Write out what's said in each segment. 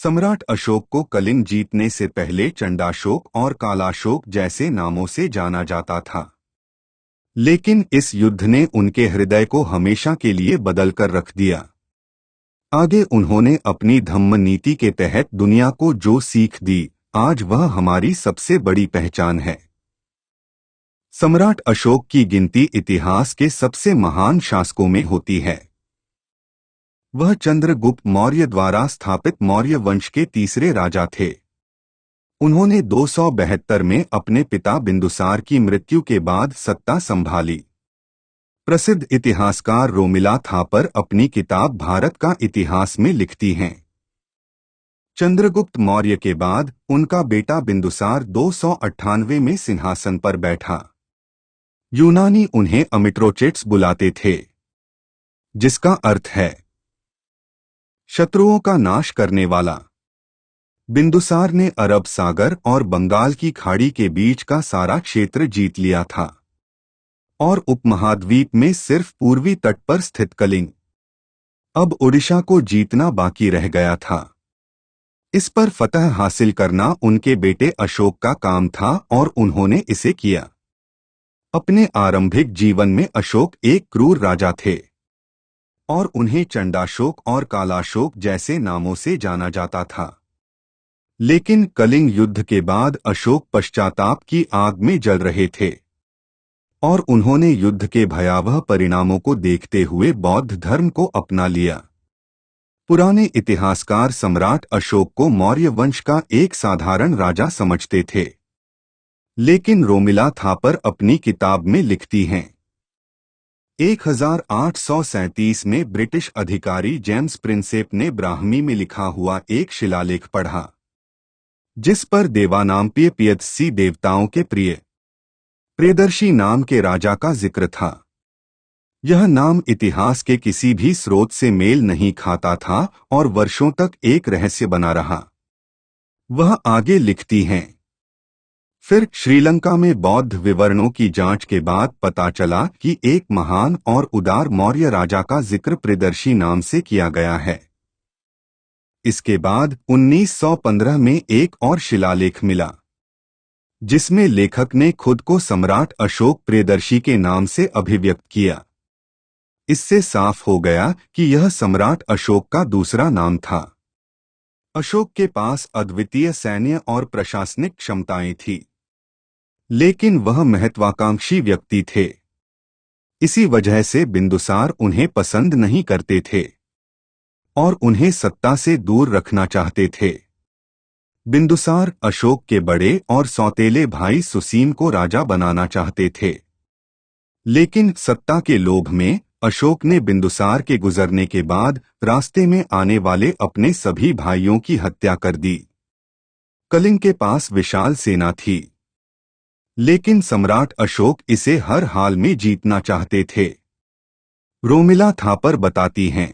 सम्राट अशोक को कलिंग जीतने से पहले चंडाशोक और कालाशोक जैसे नामों से जाना जाता था, लेकिन इस युद्ध ने उनके हृदय को हमेशा के लिए बदलकर रख दिया। आगे उन्होंने अपनी धम्म नीति के तहत दुनिया को जो सीख दी, आज वह हमारी सबसे बड़ी पहचान है। सम्राट अशोक की गिनती इतिहास के सबसे महान शासकों में होती है। वह चंद्रगुप्त मौर्य द्वारा स्थापित मौर्य वंश के तीसरे राजा थे। उन्होंने 272 में अपने पिता बिंदुसार की मृत्यु के बाद सत्ता संभाली। प्रसिद्ध इतिहासकार रोमिला थापर अपनी किताब भारत का इतिहास में लिखती हैं, चंद्रगुप्त मौर्य के बाद उनका बेटा बिंदुसार 298 में सिंहासन पर बैठा। यूनानी उन्हें अमिट्रोचेट्स बुलाते थे, जिसका अर्थ है शत्रुओं का नाश करने वाला। बिंदुसार ने अरब सागर और बंगाल की खाड़ी के बीच का सारा क्षेत्र जीत लिया था और उपमहाद्वीप में सिर्फ पूर्वी तट पर स्थित कलिंग, अब ओडिशा को जीतना बाकी रह गया था। इस पर फतह हासिल करना उनके बेटे अशोक का काम था और उन्होंने इसे किया। अपने आरंभिक जीवन में अशोक एक क्रूर राजा थे और उन्हें चंडाशोक और कालाशोक जैसे नामों से जाना जाता था। लेकिन कलिंग युद्ध के बाद अशोक पश्चाताप की आग में जल रहे थे और उन्होंने युद्ध के भयावह परिणामों को देखते हुए बौद्ध धर्म को अपना लिया। पुराने इतिहासकार सम्राट अशोक को मौर्य वंश का एक साधारण राजा समझते थे, लेकिन रोमिला थापर अपनी किताब में लिखती हैं, 1837 में ब्रिटिश अधिकारी जेम्स प्रिंसेप ने ब्राह्मी में लिखा हुआ एक शिलालेख पढ़ा, जिस पर देवानाम्पिय पियदसी देवताओं के प्रियदर्शी नाम के राजा का जिक्र था। यह नाम इतिहास के किसी भी स्रोत से मेल नहीं खाता था और वर्षों तक एक रहस्य बना रहा। वह आगे लिखती हैं, फिर श्रीलंका में बौद्ध विवरणों की जांच के बाद पता चला कि एक महान और उदार मौर्य राजा का जिक्र प्रियदर्शी नाम से किया गया है। इसके बाद 1915 में एक और शिलालेख मिला, जिसमें लेखक ने खुद को सम्राट अशोक प्रियदर्शी के नाम से अभिव्यक्त किया। इससे साफ हो गया कि यह सम्राट अशोक का दूसरा नाम था। अशोक के पास अद्वितीय सैन्य और प्रशासनिक क्षमताएं थी, लेकिन वह महत्वाकांक्षी व्यक्ति थे। इसी वजह से बिंदुसार उन्हें पसंद नहीं करते थे और उन्हें सत्ता से दूर रखना चाहते थे। बिंदुसार अशोक के बड़े और सौतेले भाई सुसीम को राजा बनाना चाहते थे, लेकिन सत्ता के लोभ में अशोक ने बिंदुसार के गुजरने के बाद रास्ते में आने वाले अपने सभी भाइयों की हत्या कर दी। कलिंग के पास विशाल सेना थी, लेकिन सम्राट अशोक इसे हर हाल में जीतना चाहते थे। रोमिला थापर बताती हैं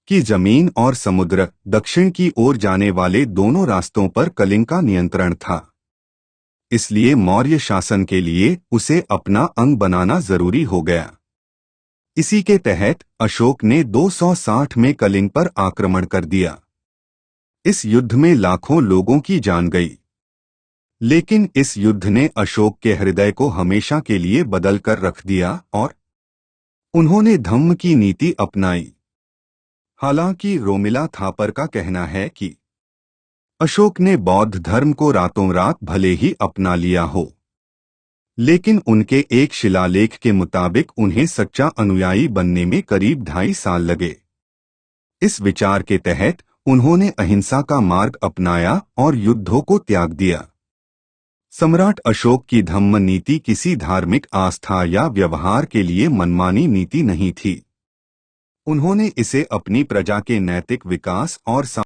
कि जमीन और समुद्र दक्षिण की ओर जाने वाले दोनों रास्तों पर कलिंग का नियंत्रण था, इसलिए मौर्य शासन के लिए उसे अपना अंग बनाना जरूरी हो गया। इसी के तहत अशोक ने 260 में कलिंग पर आक्रमण कर दिया। इस युद्ध में लाखों लोगों की जान गई, लेकिन इस युद्ध ने अशोक के हृदय को हमेशा के लिए बदल कर रख दिया और उन्होंने धम्म की नीति अपनाई। हालांकि रोमिला थापर का कहना है कि अशोक ने बौद्ध धर्म को रातों रात भले ही अपना लिया हो, लेकिन उनके एक शिलालेख के मुताबिक उन्हें सच्चा अनुयायी बनने में करीब 2.5 साल लगे। इस विचार के तहत उन्होंने अहिंसा का मार्ग अपनाया और युद्धों को त्याग दिया। सम्राट अशोक की धम्म नीति किसी धार्मिक आस्था या व्यवहार के लिए मनमानी नीति नहीं थी। उन्होंने इसे अपनी प्रजा के नैतिक विकास और